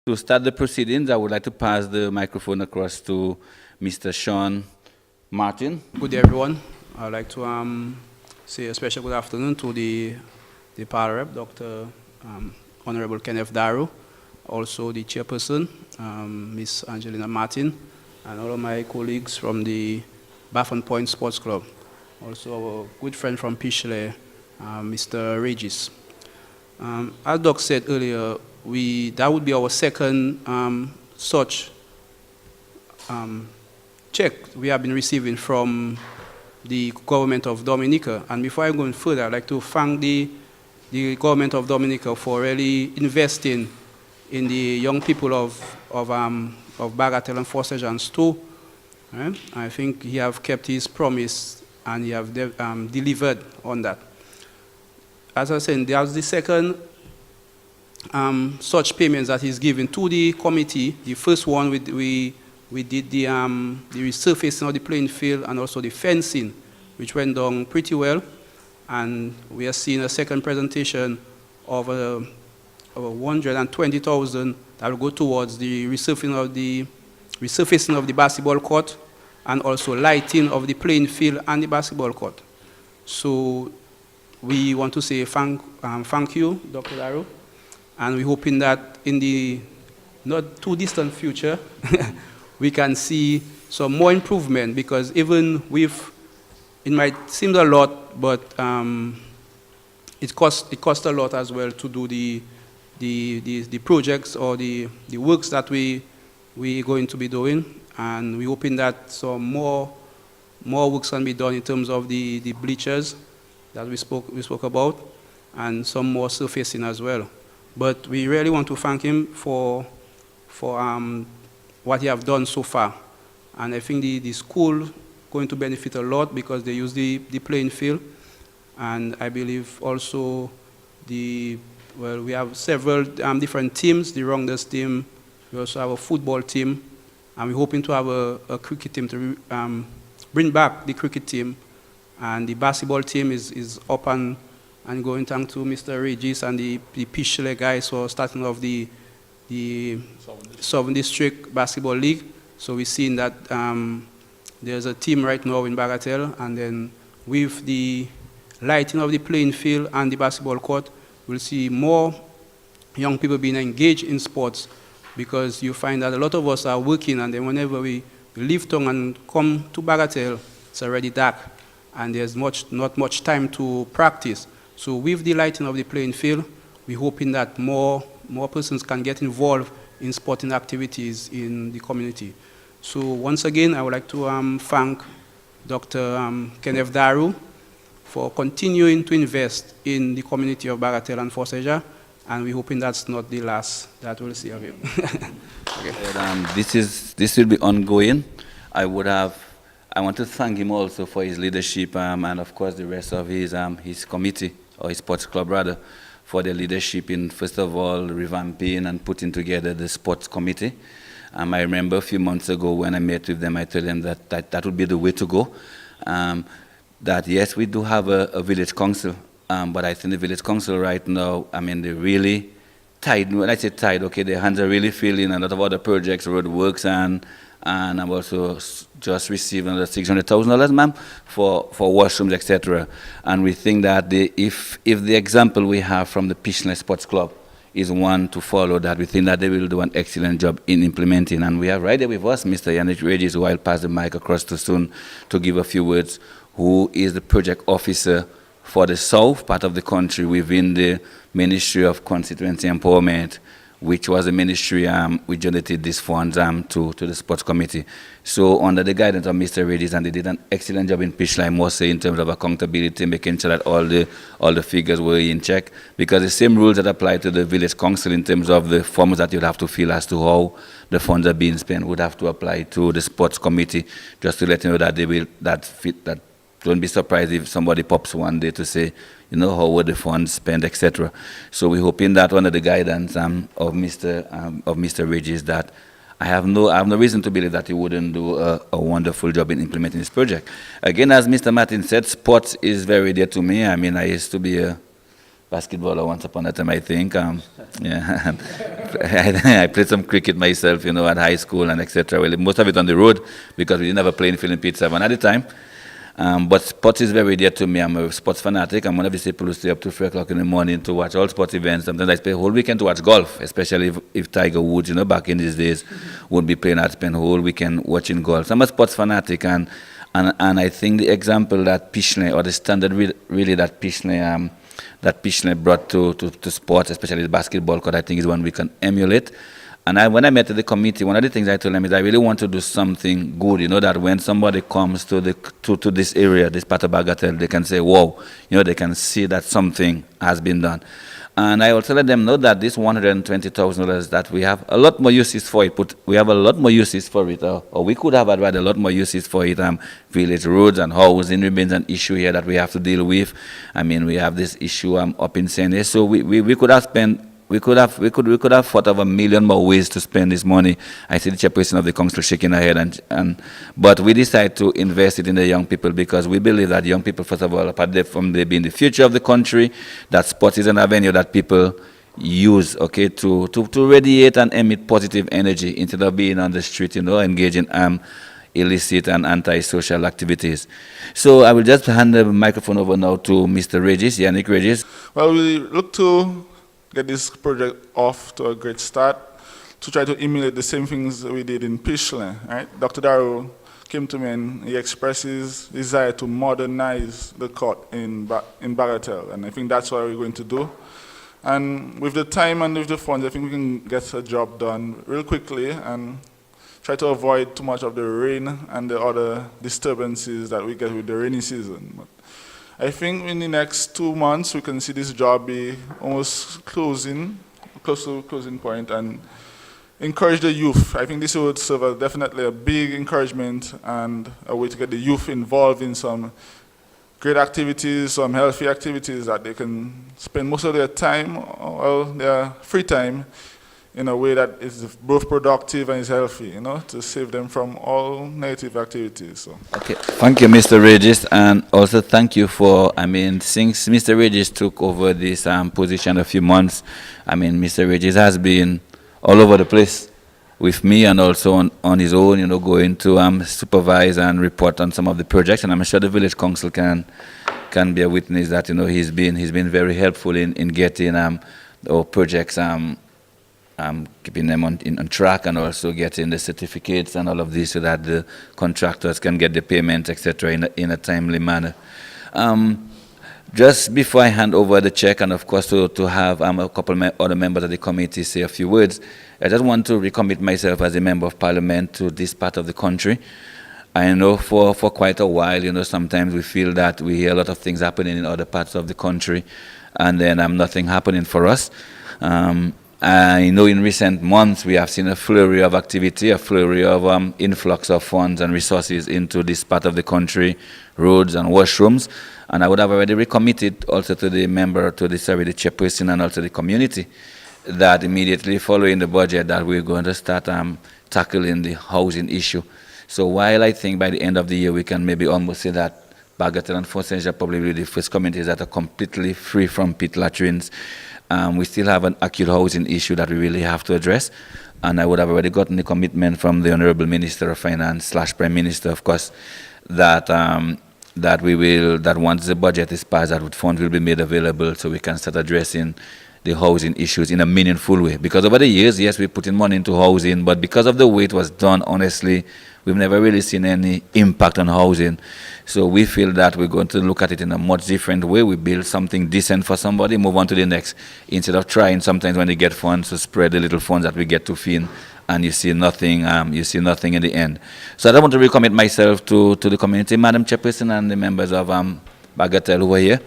To start the proceedings, I would like to pass the microphone across to Mr. Sean Martin. Good day, everyone. I'd like to say a special good afternoon to the PAL rep, Dr. Honorable Kenneth Darrow, also the chairperson, Miss Angelina Martin, and all of my colleagues from the Baffin Point Sports Club. Also our good friend from Petite, Mr. Regis. As Doc said earlier, that would be our second such check we have been receiving from the government of Dominica. And before I go further, I'd like to thank the government of Dominica for really investing in the young people of Bagatelle and Four Sergeants too. Right? I think he have kept his promise and he have delivered on that. As I said, that's the second such payments that he's given to the committee. The first one we did the resurfacing of the playing field and also the fencing, which went down pretty well. And we are seeing a second presentation of 120,000 that will go towards the resurfacing of the basketball court and also lighting of the playing field and the basketball court. So we want to say thank you, Dr. Darrow, and we're hoping that in the not too distant future, we can see some more improvement, because even with, it might seem a lot, but it costs a lot as well to do the projects or the works that we're going to be doing, and we're hoping that some more works can be done in terms of the bleachers that we spoke about, and some more surfacing as well. But we really want to thank him for what he have done so far. And I think the school going to benefit a lot because they use the playing field. And I believe also we have several different teams, the Rounders team, we also have a football team, and we're hoping to have a cricket team to bring back the cricket team. And the basketball team is up and going, thanks to Mr. Regis and the Petite guys for starting off the Savanne District Basketball League. So we're seeing that there's a team right now in Bagatelle, and then with the lighting of the playing field and the basketball court, we'll see more young people being engaged in sports, because you find that a lot of us are working, and then whenever we leave town and come to Bagatelle, it's already dark, and there's not much time to practice. So with the lighting of the playing field, we're hoping that more persons can get involved in sporting activities in the community. So once again, I would like to thank Dr. Kenneth Darrow for continuing to invest in the community of Bagatelle and Four Sergeants, and we're hoping that's not the last that we'll see of him. Okay. This will be ongoing. I want to thank him also for his leadership, and of course the rest of his committee, or his sports club rather, for their leadership in, first of all, revamping and putting together the sports committee. I remember a few months ago when I met with them, I told them that would be the way to go. That yes, we do have a village council, but I think the village council right now, I mean, they're really tied. When I say tied, okay, their hands are really filling a lot of other projects, road works, and I've also just received another $600,000, ma'am, for washrooms, etc. And we think that if the example we have from the Petite Sports Club is one to follow, that we think that they will do an excellent job in implementing. And we have right there with us Mr. Yannick Regis, who I'll pass the mic across to soon to give a few words, who is the project officer for the south part of the country within the Ministry of Constituency Empowerment, which was a ministry which donated these funds to the sports committee. So under the guidance of Mr. Regis, and they did an excellent job in Petite, I must say, in terms of accountability, making sure that all the figures were in check, because the same rules that apply to the village council in terms of the forms that you'd have to fill as to how the funds are being spent would have to apply to the sports committee, just to let you know that they will, that don't be surprised if somebody pops one day to say, you know, how were the funds spent, etc. So we're hoping that under the guidance of Mr. Regis, that I have no reason to believe that he wouldn't do a wonderful job in implementing this project. Again, as Mr. Martin said, sports is very dear to me. I mean, I used to be a basketballer once upon a time, I think. Yeah, I played some cricket myself, at high school and etc. Well, most of it on the road because we didn't have a playing field in Petite, Savanne at the time. But sports is very dear to me. I'm a sports fanatic. I'm one of these people who stay up to 3 o'clock in the morning to watch all sports events. Sometimes I spend the whole weekend to watch golf, especially if Tiger Woods, back in these days, would be playing. I'd spend the whole weekend watching golf. So I'm a sports fanatic, and I think the example that Petite, or the standard really that Petite brought to sports, especially the basketball court, I think is one we can emulate. And when I met the committee, one of the things I told them is I really want to do something good, that when somebody comes to this area, this part of Bagatelle, they can say, wow, they can see that something has been done. And I also let them know that this $120,000 that we have a lot more uses for it, but we have a lot more uses for it, or we could have had a lot more uses for it. Village roads and housing remains an issue here that we have to deal with. I mean, we have this issue up in Savanne, so we could have spent. We could have thought of a million more ways to spend this money. I see the chairperson of the council shaking her head, but we decided to invest it in the young people because we believe that young people, first of all, apart from they being the future of the country, that sports is an avenue that people use, to radiate and emit positive energy instead of being on the street, engaging illicit and anti-social activities. So I will just hand the microphone over now to Mr. Regis, Yannick Regis. Well, we look to get this project off to a great start, to try to emulate the same things we did in Petite, right? Dr. Darrow came to me and he expressed his desire to modernize the court in Bagatelle, and I think that's what we're going to do. And with the time and with the funds, I think we can get a job done real quickly and try to avoid too much of the rain and the other disturbances that we get with the rainy season. But I think in the next 2 months we can see this job be almost close to closing point, and encourage the youth. I think this would serve as definitely a big encouragement and a way to get the youth involved in some great activities, some healthy activities that they can spend most of their time, or their free time, in a way that is both productive and is healthy, to save them from all negative activities. So. Okay, thank you, Mr. Regis, and also thank you for, since Mr. Regis took over this position a few months, Mr. Regis has been all over the place with me and also on his own, going to supervise and report on some of the projects, and I'm sure the village council can be a witness that, he's been very helpful in getting our projects keeping them on track, and also getting the certificates and all of this so that the contractors can get the payments, etc., in a timely manner. Just before I hand over the check, and of course to have a couple other members of the committee say a few words, I just want to recommit myself as a member of parliament to this part of the country. I know for quite a while, sometimes we feel that we hear a lot of things happening in other parts of the country, and then nothing happening for us. I know in recent months we have seen a flurry of activity, a flurry of influx of funds and resources into this part of the country, roads and washrooms. And I would have already recommitted also to the the chairperson and also the community, that immediately following the budget that we're going to start tackling the housing issue. So while I think by the end of the year we can maybe almost say that Bagatelle and Fort Saint-Jean probably be the first communities that are completely free from pit latrines, we still have an acute housing issue that we really have to address. And I would have already gotten the commitment from the Honorable Minister of Finance / Prime Minister, of course, that that once the budget is passed, that funds will be made available so we can start addressing the housing issues in a meaningful way. Because over the years, yes, we put in money into housing, but because of the way it was done, honestly, we've never really seen any impact on housing. So we feel that we're going to look at it in a much different way. We build something decent for somebody, move on to the next, instead of trying sometimes when they get funds to spread the little funds that we get to feed, and you see nothing in the end. So I don't want to recommit myself to the community, Madam Chairperson and the members of Bagatelle who are here,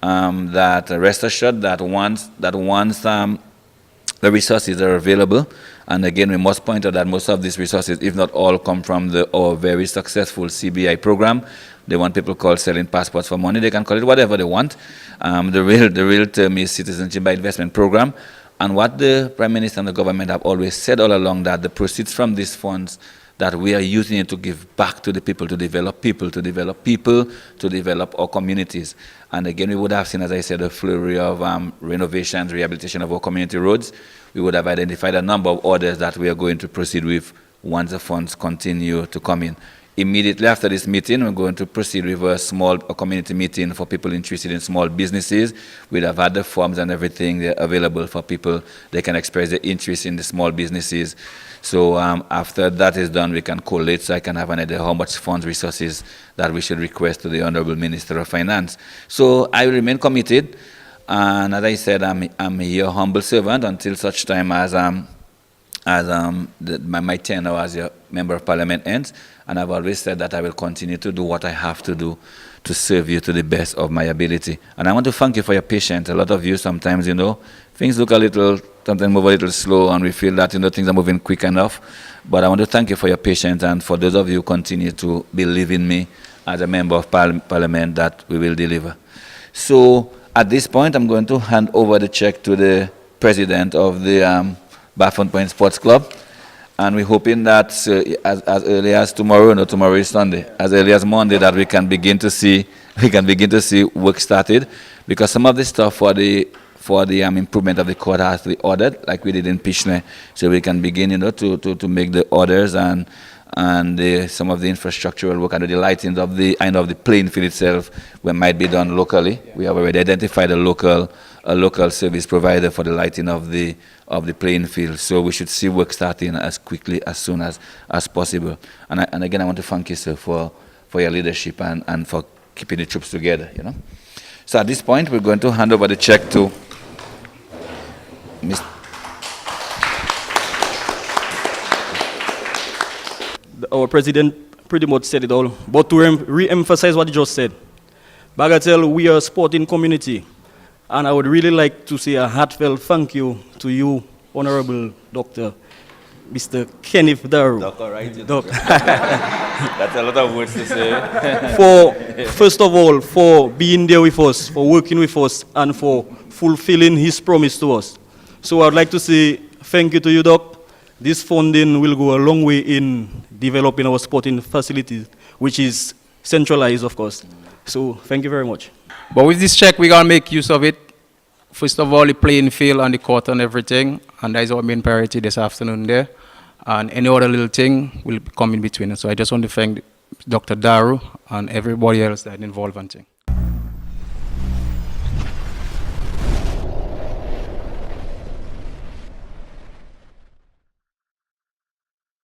that rest assured that once the resources are available, and again we must point out that most of these resources, if not all, come from our very successful CBI program. The one people call selling passports for money. They can call it whatever they want. The real term is Citizenship by Investment Program. And what the Prime Minister and the government have always said all along, that the proceeds from these funds that we are using it to give back to the people, to develop people, to develop people, to develop our communities. And again, we would have seen, as I said, a flurry of renovations, rehabilitation of our community roads. We would have identified a number of orders that we are going to proceed with once the funds continue to come in. Immediately after this meeting, we're going to proceed with a community meeting for people interested in small businesses. We'll have had the forms and everything there available for people. They can express their interest in the small businesses. So after that is done, we can collate, so I can have an idea how much funds, resources that we should request to the Honorable Minister of Finance. So I will remain committed, and as I said, I'm your humble servant until such time as my tenure as a member of parliament ends, and I've always said that I will continue to do what I have to do to serve you to the best of my ability. And I want to thank you for your patience. A lot of you sometimes, things look sometimes move a little slow, and we feel that, things are moving quick enough. But I want to thank you for your patience, and for those of you who continue to believe in me as a member of parliament, that we will deliver. So at this point, I'm going to hand over the check to the president of the Baffin Point Sports Club, and we're hoping that as early as tomorrow, tomorrow is Sunday, as early as Monday, that we can begin to see work started, because some of the stuff for the improvement of the court has to be ordered, like we did in Petite, so we can begin to make the orders, and some of the infrastructural work and the lighting of the playing field itself might be done locally. We have already identified a local service provider for the lighting of the playing field. So we should see work starting as quickly, as soon as possible. And again, I want to thank you, sir, for your leadership and for keeping the troops together. So at this point, we're going to hand over the check to Mr. Our president pretty much said it all, but to re-emphasize what he just said, Bagatelle, we are a sporting community, and I would really like to say a heartfelt thank you to you, Honorable Dr. Mr. Kenneth Darrow. Doctor, right? That's a lot of words to say. First of all, for being there with us, for working with us, and for fulfilling his promise to us. So I'd like to say thank you to you, Doc. This funding will go a long way in developing our sporting facilities, which is centralized, of course. So thank you very much. But with this check, we're going to make use of it. First of all, the playing field and the court and everything, and that is our main priority this afternoon there. And any other little thing will come in between. So I just want to thank Dr. Darrow and everybody else that is involved in things.